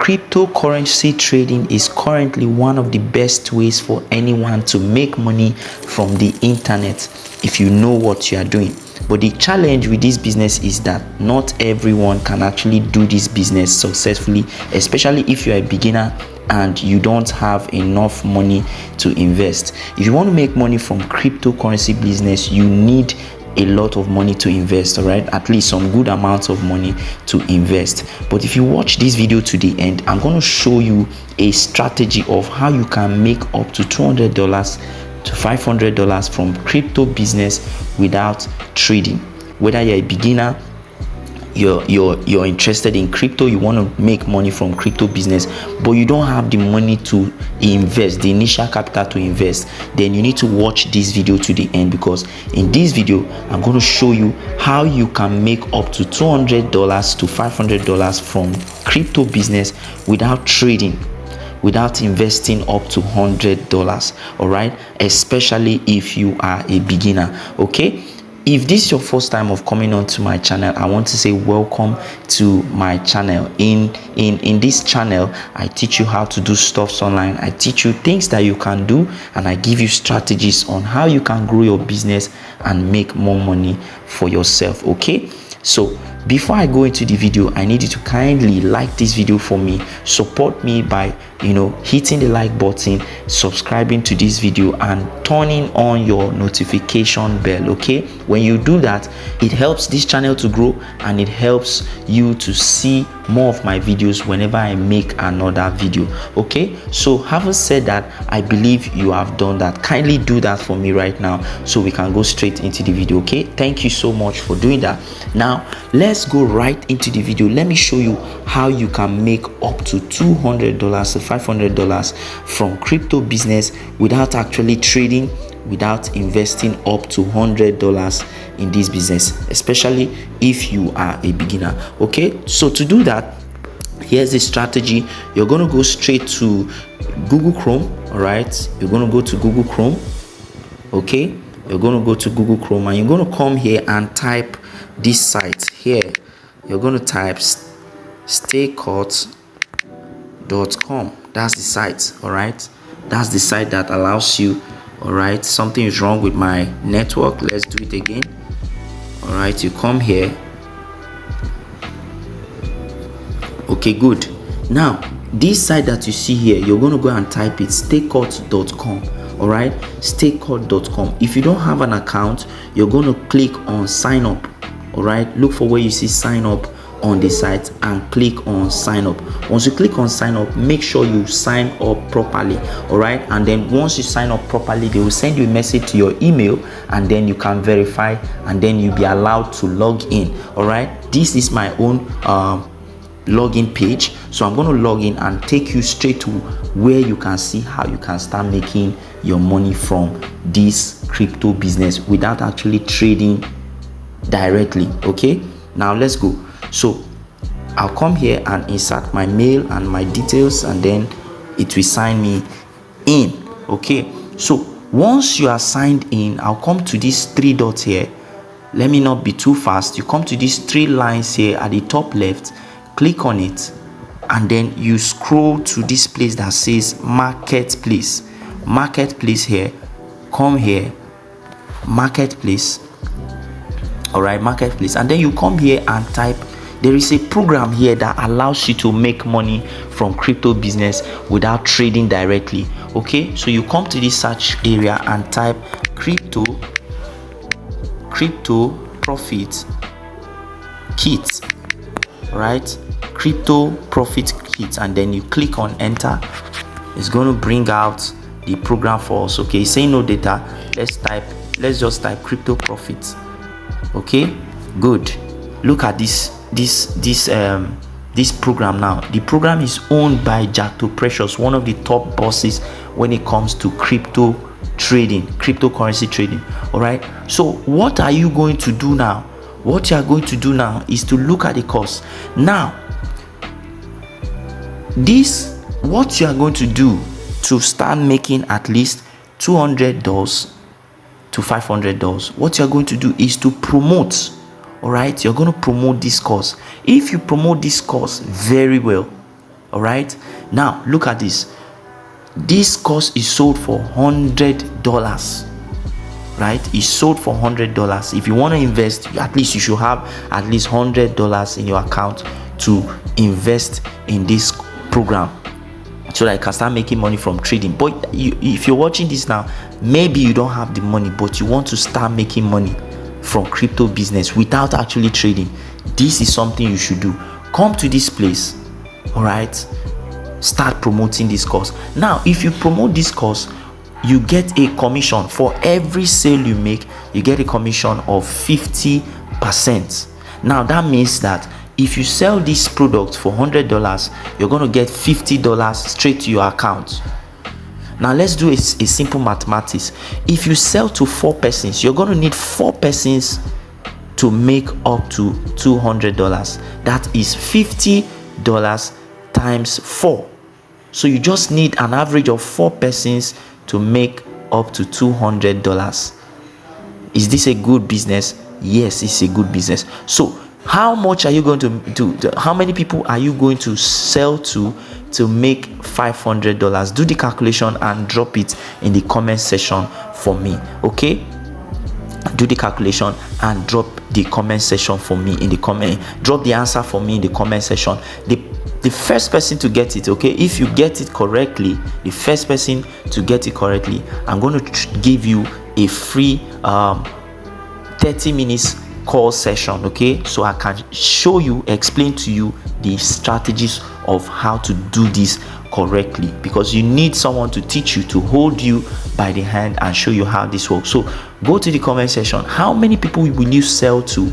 cryptocurrency trading is currently one of the best ways for anyone to make money from the internet if you know what you are doing. But the challenge with this business is that not everyone can actually do this business successfully, especially if you're a beginner and you don't have enough money to invest. If you want to make money from cryptocurrency business, you need a lot of money to invest, all right? At least some good amounts of money to invest. But if you watch this video to the end, I'm going to show you a strategy of how you can make up to $200 to $500 from crypto business without trading. Whether you're a beginner, you're interested in crypto, you want to make money from crypto business, but you don't have the money to invest, the initial capital to invest, then you need to watch this video to the end, because in this video I'm going to show you how you can make up to $200 to $500 from crypto business without trading, without investing up to $100, all right? Especially if you are a beginner. Okay, if this is your first time of coming onto my channel, I want to say welcome to my channel. In this channel, I teach you how to do stuffs online. I teach you things that you can do, and I give you strategies on how you can grow your business and make more money for yourself. Okay, so before I go into the video, I need you to kindly like this video for me. Support me by hitting the like button, subscribing to this video, and turning on your notification bell. Okay, when you do that, it helps this channel to grow, and it helps you to see more of my videos whenever I make another video. Okay, so having said that, I believe you have done that. Kindly do that for me right now so we can go straight into the video. Okay, thank you so much for doing that. Now let's go right into the video. Let me show you how you can make up to $200 to $500 from crypto business without actually trading, without investing up to $100 in this business, especially if you are a beginner. Okay, so to do that, here's the strategy. You're going to go straight to Google Chrome. All right, you're going to go to Google Chrome. Okay, you're going to go to Google Chrome, and you're going to come here and type this site here. You're going to type staycut.com. That's the site. All right, that's the site that allows you. All right, something is wrong with my network. Let's do it again. All right, you come here. Okay, good. Now this site that you see here, you're going to go and type it, staycut.com. all right, staycut.com. If you don't have an account, you're going to click on sign up. All right, look for where you see sign up on the site and click on sign up. Once you click on sign up, make sure you sign up properly. All right, and then once you sign up properly, they will send you a message to your email, and then you can verify, and then you'll be allowed to log in. All right, this is my own login page, so I'm going to log in and take you straight to where you can see how you can start making your money from this crypto business without actually trading directly. Okay, now let's go. So I'll come here and insert my mail and my details, and then it will sign me in. Okay, so once you are signed in, I'll come to these three dots here. Let me not be too fast. You come to these three lines here at the top left, click on it, and then you scroll to this place that says marketplace. Marketplace here, come here, marketplace. All right, marketplace, and then you come here and type. There is a program here that allows you to make money from crypto business without trading directly. Okay, so you come to this search area and type crypto profit kit. All right, crypto profit kit, and then you click on enter. It's going to bring out the program for us. Okay, say no data. Let's just type crypto profit. Okay, good. Look at this program now. The program is owned by Jato Precious, one of the top bosses when it comes to crypto trading, cryptocurrency trading. All right, so what are you going to do now? What you are going to do now is to look at the course. Now what you are going to do to start making at least $200 to $500, what you are going to do is to promote. All right, you're going to promote this course. If you promote this course very well, all All right, now look at this. This course is sold for $100, right? It's sold for $100. If you want to invest, at least you should have at least $100 in your account to invest in this program, so that you can start making money from trading. But if you're watching this now, maybe you don't have the money, but you want to start making money from crypto business without actually trading. This is something you should do. Come to this place, all right? Start promoting this course. Now, if you promote this course, you get a commission. For every sale you make, you get a commission of 50%. Now, that means that if you sell this product for $100, you're going to get $50 straight to your account. Now, let's do a simple mathematics. If you sell to 4 persons, you're going to need 4 persons to make up to $200. That is $50 times 4. So you just need an average of 4 persons to make up to $200. Is this a good business? Yes, it's a good business. So how much are you going to do? How many people are you going to sell to make $500? Do the calculation and drop it in the comment section for me. Okay, do the calculation and drop the comment section for me in the comment. Drop the answer for me in the comment section. The first person to get it, okay, if you get it correctly, the first person to get it correctly, I'm going to give you a free 30 minutes call session, okay, so I can show you, explain to you the strategies of how to do this correctly, because you need someone to teach you, to hold you by the hand and show you how this works. So go to the comment section. How many people will you sell to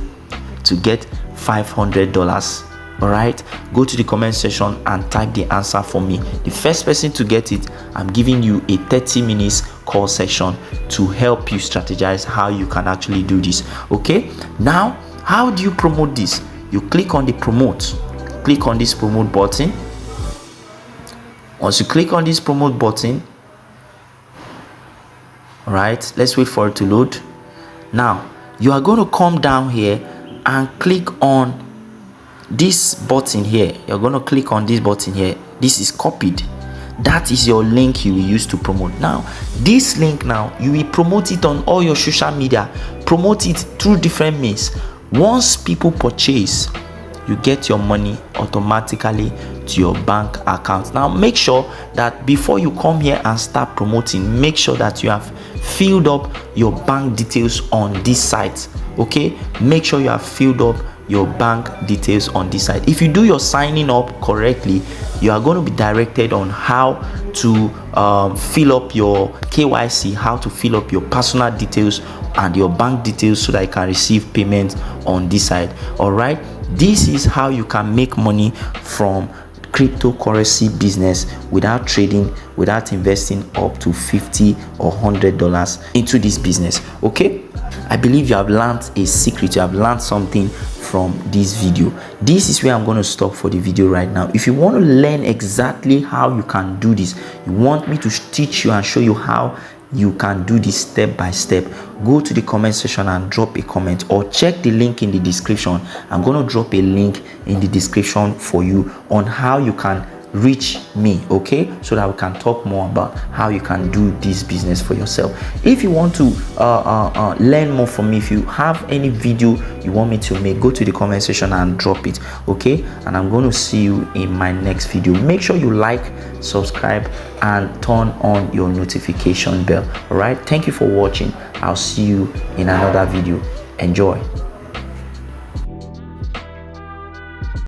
get $500? All right, go to the comment section and type the answer for me. The first person to get it, I'm giving you a 30 minutes call session to help you strategize how you can actually do this. Okay, now how do you promote this? You click on the promote. Click on this promote button. Once you click on this promote button, all right, let's wait for it to load. Now you are going to come down here and click on this button here. You're going to click on this button here. This is copied. That is your link you will use to promote. Now this link, now you will promote it on all your social media. Promote it through different means. Once people purchase, you get your money automatically to your bank account. Now make sure that before you come here and start promoting, make sure that you have filled up your bank details on this site. Okay, make sure you have filled up your bank details on this side. If you do your signing up correctly, you are going to be directed on how to fill up your KYC, how to fill up your personal details and your bank details, so that you can receive payment on this side. All right, this is how you can make money from cryptocurrency business without trading, without investing up to $50 or $100 into this business. Okay, I believe you have learned a secret, you have learned something from this video. This is where I'm going to stop for the video right now. If you want to learn exactly how you can do this, you want me to teach you and show you how you can do this step by step, go to the comment section and drop a comment, or check the link in the description. I'm going to drop a link in the description for you on how you can reach me, okay, so that we can talk more about how you can do this business for yourself. If you want to learn more from me, if you have any video you want me to make, go to the comment section and drop it, okay, and I'm going to see you in my next video. Make sure you like, subscribe and turn on your notification bell. All right, thank you for watching. I'll see you in another video. Enjoy.